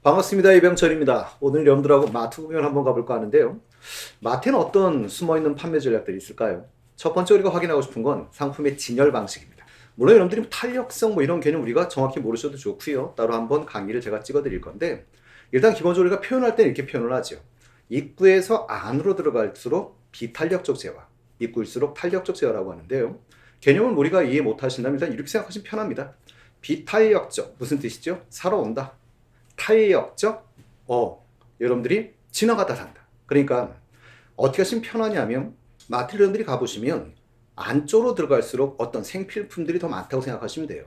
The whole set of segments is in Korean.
반갑습니다. 이병철입니다. 오늘 여러분들하고 마트 구경을 한번 가볼까 하는데요. 마트에는 어떤 숨어있는 판매 전략들이 있을까요? 첫 번째 우리가 확인하고 싶은 건 상품의 진열 방식입니다. 물론 여러분들이 탄력성 이런 개념 우리가 정확히 모르셔도 좋고요. 따로 한번 강의를 제가 찍어 드릴 건데, 일단 기본적으로 우리가 표현할 때는 이렇게 표현을 하죠. 입구에서 안으로 들어갈수록 비탄력적 제어, 입구일수록 탄력적 제어라고 하는데요. 개념을 우리가 이해 못하신다면 일단 이렇게 생각하시면 편합니다. 비탄력적 무슨 뜻이죠? 살아온다. 탄력적 여러분들이 지나가다 산다. 그러니까 어떻게 하시면 편하냐면, 마트 여러분들이 가보시면 안쪽으로 들어갈수록 어떤 생필품들이 더 많다고 생각하시면 돼요.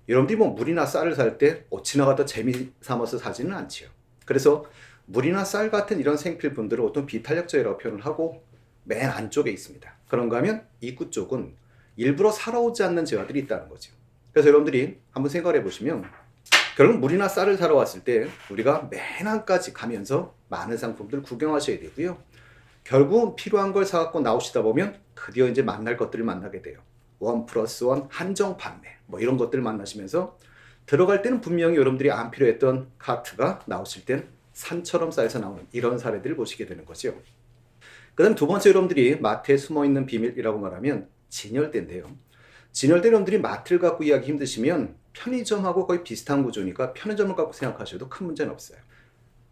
여러분들이 물이나 쌀을 살 때 지나가다 재미 삼아서 사지는 않지요. 그래서 물이나 쌀 같은 이런 생필품들을 어떤 비탄력적이라고 표현을 하고 맨 안쪽에 있습니다. 그런가 하면 입구 쪽은 일부러 살아오지 않는 재화들이 있다는 거죠. 그래서 여러분들이 한번 생각을 해보시면, 결국 물이나 쌀을 사러 왔을 때 우리가 맨 안까지 가면서 많은 상품들 구경하셔야 되고요. 결국 필요한 걸 사갖고 나오시다 보면 드디어 이제 만날 것들을 만나게 돼요. 1+1 한정 판매 이런 것들을 만나시면서 들어갈 때는 분명히 여러분들이 안 필요했던 카트가 나오실 땐 산처럼 쌓여서 나오는 이런 사례들을 보시게 되는 거죠. 그 다음 두 번째 여러분들이 마트에 숨어있는 비밀이라고 말하면 진열대인데요. 진열대 여러분들이 마트를 갖고 이해하기 힘드시면 편의점하고 거의 비슷한 구조니까 편의점을 갖고 생각하셔도 큰 문제는 없어요.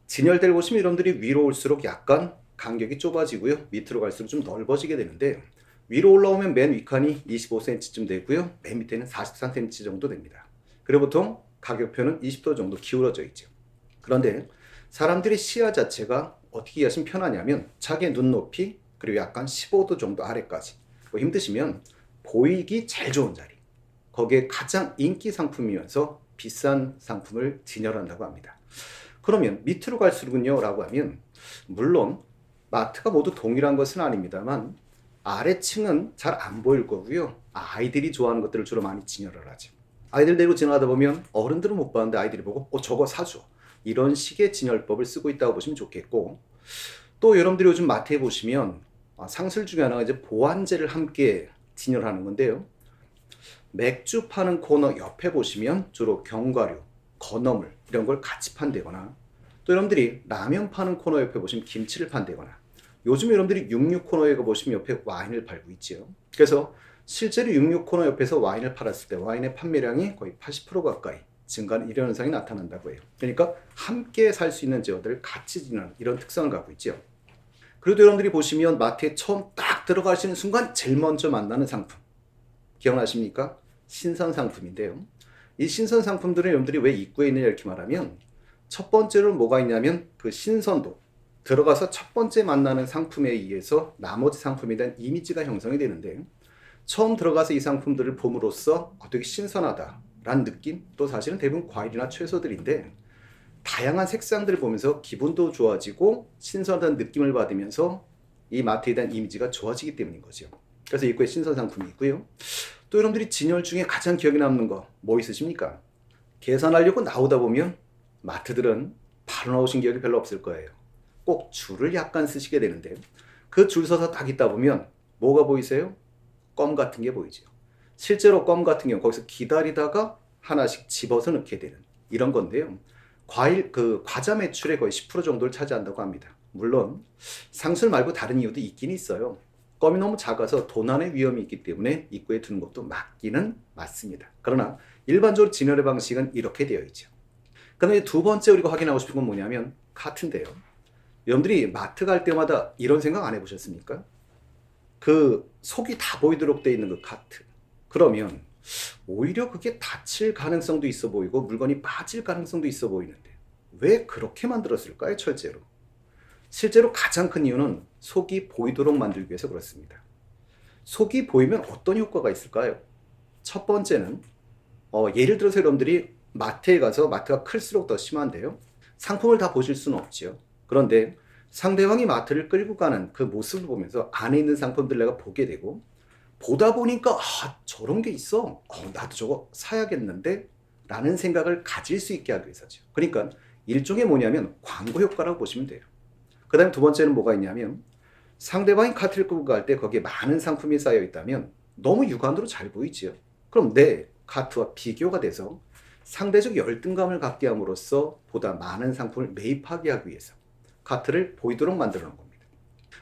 진열대를 보시면 여러분들이 위로 올수록 약간 간격이 좁아지고요. 밑으로 갈수록 좀 넓어지게 되는데, 위로 올라오면 맨 윗칸이 25cm쯤 되고요. 맨 밑에는 43cm 정도 됩니다. 그리고 보통 가격표는 20도 정도 기울어져 있죠. 그런데 사람들의 시야 자체가 어떻게 이해하시면 편하냐면, 자기의 눈높이 그리고 약간 15도 정도 아래까지, 힘드시면 보이기 제일 좋은 자리, 거기에 가장 인기 상품이면서 비싼 상품을 진열한다고 합니다. 그러면 밑으로 갈수록은요 라고 하면, 물론 마트가 모두 동일한 것은 아닙니다만 아래층은 잘 안 보일 거고요. 아이들이 좋아하는 것들을 주로 많이 진열을 하죠. 아이들 데리고 지나가다 보면 어른들은 못 봤는데 아이들이 보고 저거 사줘, 이런 식의 진열법을 쓰고 있다고 보시면 좋겠고, 또 여러분들이 요즘 마트에 보시면 상술 중에 하나가 이제 보완제를 함께 진열하는 건데요. 맥주 파는 코너 옆에 보시면 주로 견과류, 건어물 이런 걸 같이 판대거나, 또 여러분들이 라면 파는 코너 옆에 보시면 김치를 판대거나, 요즘 여러분들이 육류 코너에 보시면 옆에 와인을 팔고 있지요. 그래서 실제로 육류 코너 옆에서 와인을 팔았을 때 와인의 판매량이 거의 80% 가까이 증가하는 이런 현상이 나타난다고 해요. 그러니까 함께 살 수 있는 제어들을 같이 지내는 이런 특성을 갖고 있죠. 그래도 여러분들이 보시면 마트에 처음 딱 들어가시는 순간 제일 먼저 만나는 상품 기억나십니까? 신선 상품인데요. 이 신선 상품들은 여러분들이 왜 입구에 있느냐 이렇게 말하면, 첫 번째로 뭐가 있냐면 그 신선도, 들어가서 첫 번째 만나는 상품에 의해서 나머지 상품에 대한 이미지가 형성이 되는데, 처음 들어가서 이 상품들을 봄으로써 되게 신선하다라는 느낌, 또 사실은 대부분 과일이나 채소들인데 다양한 색상들을 보면서 기분도 좋아지고 신선한 느낌을 받으면서 이 마트에 대한 이미지가 좋아지기 때문인 거죠. 그래서 입구에 신선 상품이 있고요. 또 여러분들이 진열 중에 가장 기억에 남는 거 뭐 있으십니까? 계산하려고 나오다 보면 마트들은 바로 나오신 기억이 별로 없을 거예요. 꼭 줄을 약간 쓰시게 되는데, 그 줄 서서 딱 있다 보면 뭐가 보이세요? 껌 같은 게 보이죠. 실제로 껌 같은 경우 거기서 기다리다가 하나씩 집어서 넣게 되는 이런 건데요. 과자 매출의 거의 10% 정도를 차지한다고 합니다. 물론 상술 말고 다른 이유도 있긴 있어요. 껌이 너무 작아서 도난의 위험이 있기 때문에 입구에 두는 것도 맞기는 맞습니다. 그러나 일반적으로 진열의 방식은 이렇게 되어 있죠. 그다음에 두 번째 우리가 확인하고 싶은 건 뭐냐면 카트인데요. 여러분들이 마트 갈 때마다 이런 생각 안 해보셨습니까? 그 속이 다 보이도록 되어 있는 그 카트. 그러면 오히려 그게 다칠 가능성도 있어 보이고 물건이 빠질 가능성도 있어 보이는데 왜 그렇게 만들었을까요? 철제로. 실제로 가장 큰 이유는 속이 보이도록 만들기 위해서 그렇습니다. 속이 보이면 어떤 효과가 있을까요? 첫 번째는 예를 들어서 여러분들이 마트에 가서, 마트가 클수록 더 심한데요. 상품을 다 보실 수는 없죠. 그런데 상대방이 마트를 끌고 가는 그 모습을 보면서 안에 있는 상품들 내가 보게 되고, 보다 보니까 저런 게 있어, 나도 저거 사야겠는데 라는 생각을 가질 수 있게 하기 위해서죠. 그러니까 일종의 뭐냐면 광고 효과라고 보시면 돼요. 그 다음에 두 번째는 뭐가 있냐면, 상대방이 카트를 끌고 갈 때 거기에 많은 상품이 쌓여 있다면 너무 육안으로 잘 보이지요. 그럼 내 카트와 비교가 돼서 상대적 열등감을 갖게 함으로써 보다 많은 상품을 매입하게 하기 위해서 카트를 보이도록 만들어 놓은 겁니다.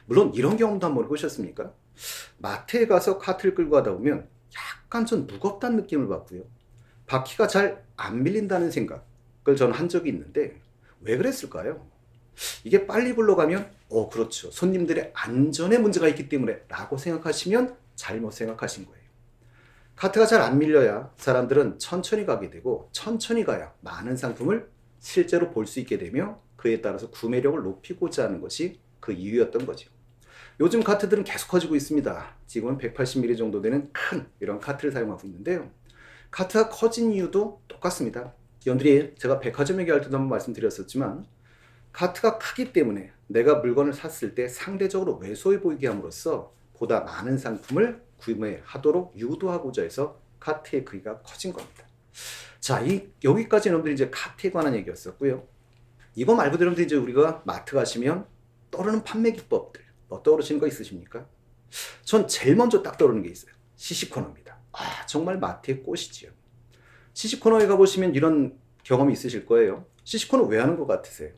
물론 이런 경험도 한번 해보셨습니까? 마트에 가서 카트를 끌고 가다 보면 약간 좀 무겁다는 느낌을 받고요. 바퀴가 잘 안 밀린다는 생각을 저는 한 적이 있는데 왜 그랬을까요? 이게 빨리 굴러가면 그렇죠. 손님들의 안전에 문제가 있기 때문에 라고 생각하시면 잘못 생각하신 거예요. 카트가 잘 안 밀려야 사람들은 천천히 가게 되고 천천히 가야 많은 상품을 실제로 볼 수 있게 되며 그에 따라서 구매력을 높이고자 하는 것이 그 이유였던 거죠. 요즘 카트들은 계속 커지고 있습니다. 지금은 180mm 정도 되는 큰 이런 카트를 사용하고 있는데요. 카트가 커진 이유도 똑같습니다. 여러분들이 제가 백화점 얘기할 때도 한번 말씀드렸었지만 카트가 크기 때문에 내가 물건을 샀을 때 상대적으로 왜소해 보이게 함으로써 보다 많은 상품을 구매하도록 유도하고자 해서 카트의 크기가 커진 겁니다. 자, 여기까지 여러분들이 이제 카트에 관한 얘기였었고요. 이거 말고도 여러분들이 이제 우리가 마트 가시면 떠오르는 판매 기법들 떠오르시는 거 있으십니까? 전 제일 먼저 딱 떠오르는 게 있어요. 시식코너입니다. 정말 마트의 꽃이지요. 시식코너에 가보시면 이런 경험이 있으실 거예요. 시식코너 왜 하는 것 같으세요?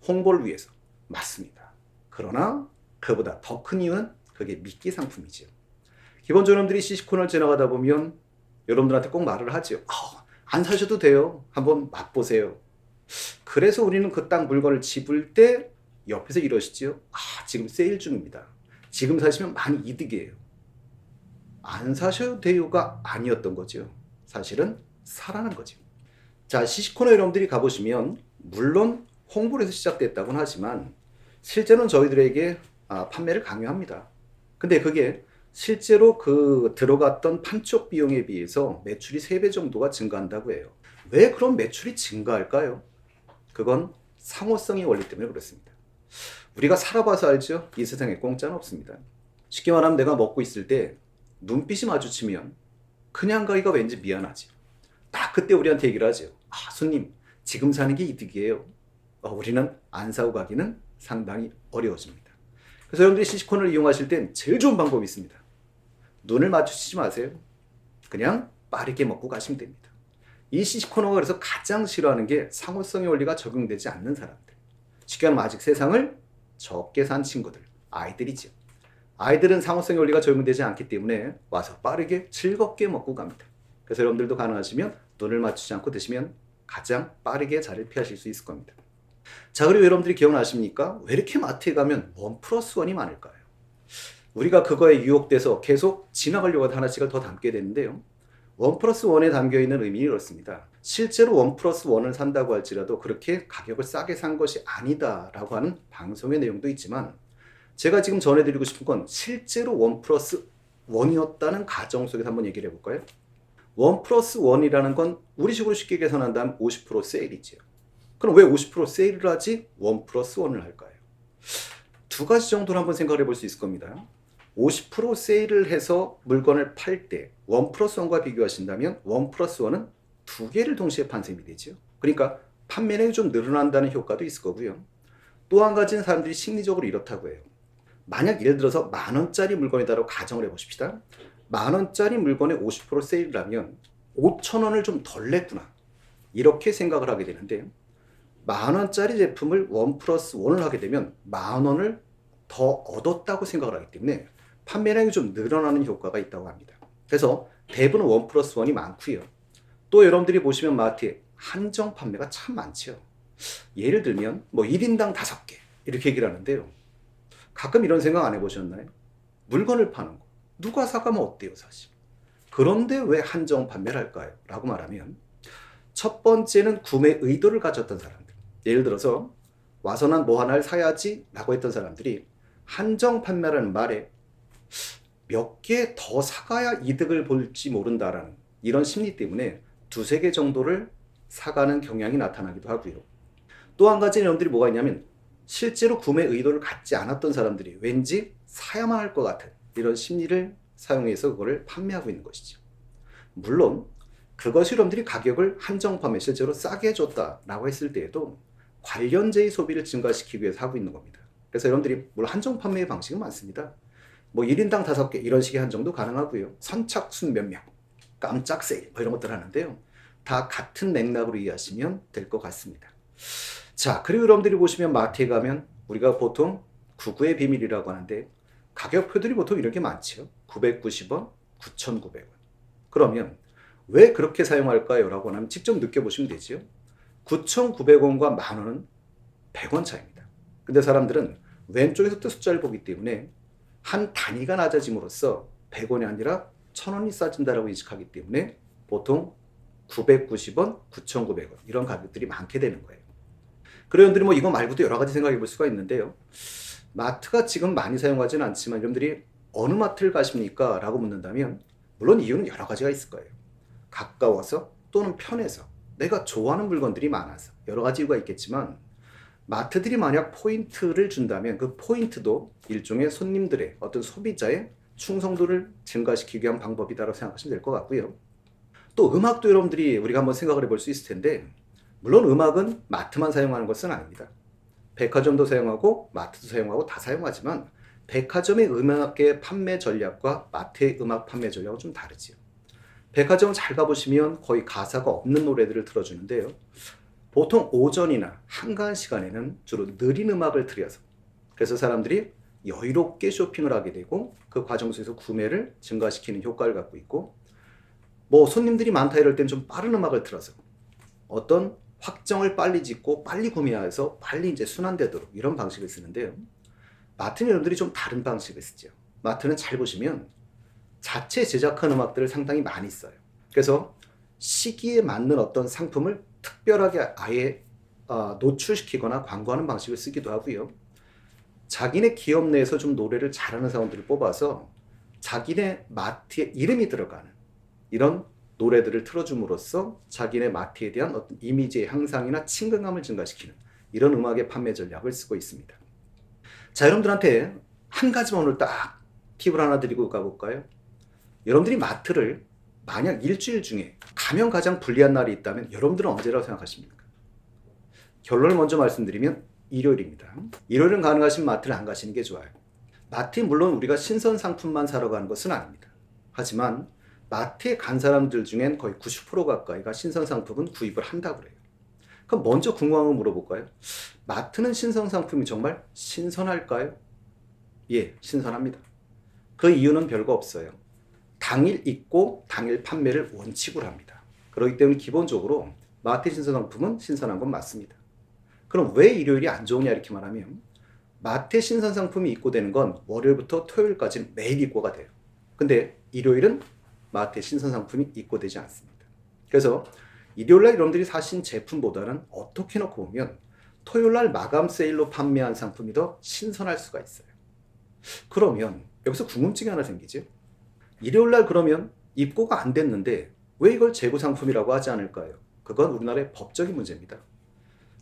홍보를 위해서. 맞습니다. 그러나 그보다 더 큰 이유는 그게 미끼 상품이지요. 기본적으로 여러분들이 시식코너를 지나가다 보면 여러분들한테 꼭 말을 하죠. 안 사셔도 돼요. 한번 맛보세요. 그래서 우리는 그 딱 물건을 집을 때 옆에서 이러시죠. 지금 세일 중입니다. 지금 사시면 많이 이득이에요. 안 사셔도 돼요가 아니었던 거죠. 사실은 사라는 거죠. 자, 시식코너 여러분들이 가보시면 물론 홍보를 해서 시작됐다고는 하지만 실제로는 저희들에게 판매를 강요합니다. 근데 그게 실제로 그 들어갔던 판촉 비용에 비해서 매출이 3배 정도가 증가한다고 해요. 왜 그런 매출이 증가할까요? 그건 상호성의 원리 때문에 그렇습니다. 우리가 살아봐서 알죠? 이 세상에 공짜는 없습니다. 쉽게 말하면 내가 먹고 있을 때 눈빛이 마주치면 그냥 가기가 왠지 미안하지. 딱 그때 우리한테 얘기를 하죠. 손님, 지금 사는 게 이득이에요. 우리는 안 사고 가기는 상당히 어려워집니다. 그래서 여러분들이 시식코너를 이용하실 땐 제일 좋은 방법이 있습니다. 눈을 마주치지 마세요. 그냥 빠르게 먹고 가시면 됩니다. 이 시식코너가 그래서 가장 싫어하는 게 상호성의 원리가 적용되지 않는 사람들. 쉽게 말하면 아직 세상을 적게 산 친구들, 아이들이죠. 아이들은 상호성의 원리가 적용되지 않기 때문에 와서 빠르게 즐겁게 먹고 갑니다. 그래서 여러분들도 가능하시면 눈을 맞추지 않고 드시면 가장 빠르게 자리를 피하실 수 있을 겁니다. 자, 그리고 여러분들이 기억나십니까? 왜 이렇게 마트에 가면 1+1이 많을까요? 우리가 그거에 유혹돼서 계속 지나가려고 하나씩을 더 담게 되는데요. 1+1에 담겨있는 의미는 이렇습니다. 실제로 1+1을 산다고 할지라도 그렇게 가격을 싸게 산 것이 아니다라고 하는 방송의 내용도 있지만 제가 지금 전해드리고 싶은 건 실제로 1+1이었다는 가정 속에서 한번 얘기를 해볼까요? 1+1이라는 건 우리식으로 쉽게 계산한다면 50% 세일이죠. 그럼 왜 50% 세일을 하지 1+1을 할까요? 두 가지 정도로 한번 생각을 해볼 수 있을 겁니다. 50% 세일을 해서 물건을 팔 때 1+1과 비교하신다면 1+1은 두 개를 동시에 판 셈이 되죠. 그러니까 판매량이 좀 늘어난다는 효과도 있을 거고요. 또 한 가지는 사람들이 심리적으로 이렇다고 해요. 만약 예를 들어서 10,000원짜리 물건이다라고 가정을 해보십시다. 10,000원짜리 물건에 50% 세일을 하면 5,000원을 좀 덜 냈구나. 이렇게 생각을 하게 되는데 10,000원짜리 제품을 1+1을 하게 되면 10,000원을 더 얻었다고 생각을 하기 때문에 판매량이 좀 늘어나는 효과가 있다고 합니다. 그래서 대부분 1+1이 많고요. 또 여러분들이 보시면 마트에 한정 판매가 참 많죠. 예를 들면 1인당 5개 이렇게 얘기를 하는데요. 가끔 이런 생각 안 해보셨나요? 물건을 파는 거 누가 사가면 어때요 사실. 그런데 왜 한정 판매를 할까요? 라고 말하면 첫 번째는 구매 의도를 가졌던 사람들. 예를 들어서 와서 난 뭐 하나를 사야지 라고 했던 사람들이 한정 판매라는 말에 몇 개 더 사가야 이득을 볼지 모른다라는 이런 심리 때문에 2-3개 정도를 사가는 경향이 나타나기도 하고요. 또 한 가지는 여러분들이 뭐가 있냐면 실제로 구매 의도를 갖지 않았던 사람들이 왠지 사야만 할 것 같은 이런 심리를 사용해서 그거를 판매하고 있는 것이죠. 물론 그것이 여러분들이 가격을 한정 판매 실제로 싸게 해줬다라고 했을 때에도 관련제의 소비를 증가시키기 위해서 하고 있는 겁니다. 그래서 여러분들이 물론 한정 판매의 방식은 많습니다. 1인당 5개 이런 식의 한정도 가능하고요. 선착순 몇 명, 깜짝 세일 이런 것들 하는데요. 다 같은 맥락으로 이해하시면 될 것 같습니다. 자, 그리고 여러분들이 보시면 마트에 가면 우리가 보통 99의 비밀이라고 하는데 가격표들이 보통 이렇게 많죠. 990원, 9,900원. 그러면 왜 그렇게 사용할까요? 라고 하면 직접 느껴보시면 되죠. 9,900원과 만 원은 100원 차이입니다. 근데 사람들은 왼쪽에서부터 숫자를 보기 때문에 한 단위가 낮아짐으로써 100원이 아니라 1,000원이 싸진다라고 인식하기 때문에 보통 990원, 9,900원 이런 가격들이 많게 되는 거예요. 그래서 여러분들이 뭐 이거 말고도 여러 가지 생각해 볼 수가 있는데요. 마트가 지금 많이 사용하지는 않지만 여러분들이 어느 마트를 가십니까? 라고 묻는다면 물론 이유는 여러 가지가 있을 거예요. 가까워서 또는 편해서 내가 좋아하는 물건들이 많아서 여러 가지 이유가 있겠지만 마트들이 만약 포인트를 준다면 그 포인트도 일종의 손님들의 어떤 소비자의 충성도를 증가시키기 위한 방법이다라고 생각하시면 될 것 같고요. 또 음악도 여러분들이 우리가 한번 생각을 해볼 수 있을 텐데 물론 음악은 마트만 사용하는 것은 아닙니다. 백화점도 사용하고 마트도 사용하고 다 사용하지만 백화점의 음악의 판매 전략과 마트의 음악 판매 전략은 좀 다르지요. 백화점을 잘 가보시면 거의 가사가 없는 노래들을 틀어주는데요. 보통 오전이나 한가한 시간에는 주로 느린 음악을 틀어서 그래서 사람들이 여유롭게 쇼핑을 하게 되고 그 과정 속에서 구매를 증가시키는 효과를 갖고 있고 뭐 손님들이 많다 이럴 땐 좀 빠른 음악을 틀어서 어떤 확정을 빨리 짓고 빨리 구매해서 빨리 이제 순환되도록 이런 방식을 쓰는데요. 마트는 여러분들이 좀 다른 방식을 쓰죠. 마트는 잘 보시면 자체 제작한 음악들을 상당히 많이 써요. 그래서 시기에 맞는 어떤 상품을 특별하게 아예 노출시키거나 광고하는 방식을 쓰기도 하고요. 자기네 기업 내에서 좀 노래를 잘하는 사람들을 뽑아서 자기네 마트에 이름이 들어가는 이런 노래들을 틀어줌으로써 자기네 마트에 대한 어떤 이미지의 향상이나 친근감을 증가시키는 이런 음악의 판매 전략을 쓰고 있습니다. 자, 여러분들한테 한 가지만 오늘 딱 팁을 하나 드리고 가볼까요? 여러분들이 마트를 만약 일주일 중에 가면 가장 불리한 날이 있다면 여러분들은 언제라고 생각하십니까? 결론을 먼저 말씀드리면 일요일입니다. 일요일은 가능하신 마트를 안 가시는 게 좋아요. 마트에 물론 우리가 신선 상품만 사러 가는 것은 아닙니다. 하지만 마트에 간 사람들 중엔 거의 90% 가까이가 신선 상품은 구입을 한다고 그래요. 그럼 먼저 궁금한 거 물어볼까요? 마트는 신선 상품이 정말 신선할까요? 예, 신선합니다. 그 이유는 별거 없어요. 당일 입고 당일 판매를 원칙으로 합니다. 그렇기 때문에 기본적으로 마트 신선 상품은 신선한 건 맞습니다. 그럼 왜 일요일이 안 좋으냐 이렇게 말하면 마트 신선 상품이 입고되는 건 월요일부터 토요일까지 매일 입고가 돼요. 근데 일요일은 마트 신선 상품이 입고되지 않습니다. 그래서 일요일날 여러분들이 사신 제품보다는 어떻게 놓고 보면 토요일날 마감 세일로 판매한 상품이 더 신선할 수가 있어요. 그러면 여기서 궁금증이 하나 생기죠. 일요일날 그러면 입고가 안 됐는데 왜 이걸 재고 상품이라고 하지 않을까요? 그건 우리나라의 법적인 문제입니다.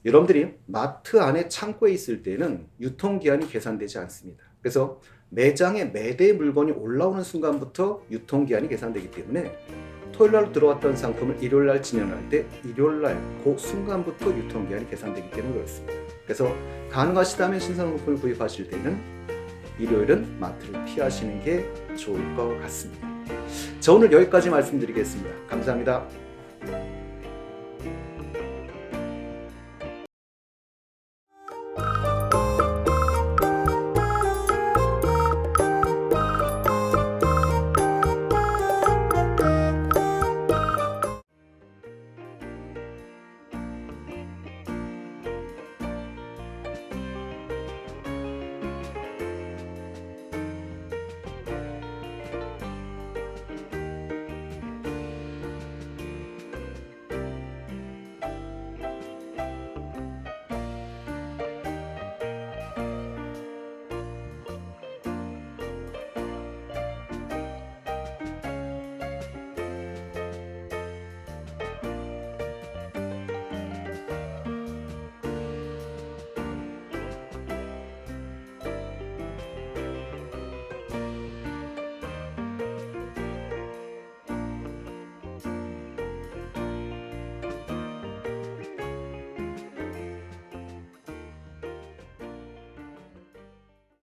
여러분들이 마트 안에 창고에 있을 때는 유통기한이 계산되지 않습니다. 그래서 매장에 매대 물건이 올라오는 순간부터 유통기한이 계산되기 때문에 토요일날 들어왔던 상품을 일요일날 진열할 때 일요일날 그 순간부터 유통기한이 계산되기 때문에 그렇습니다. 그래서 가능하시다면 신상품을 구입하실 때는 일요일은 마트를 피하시는 게 좋을 것 같습니다. 자, 오늘 여기까지 말씀드리겠습니다. 감사합니다.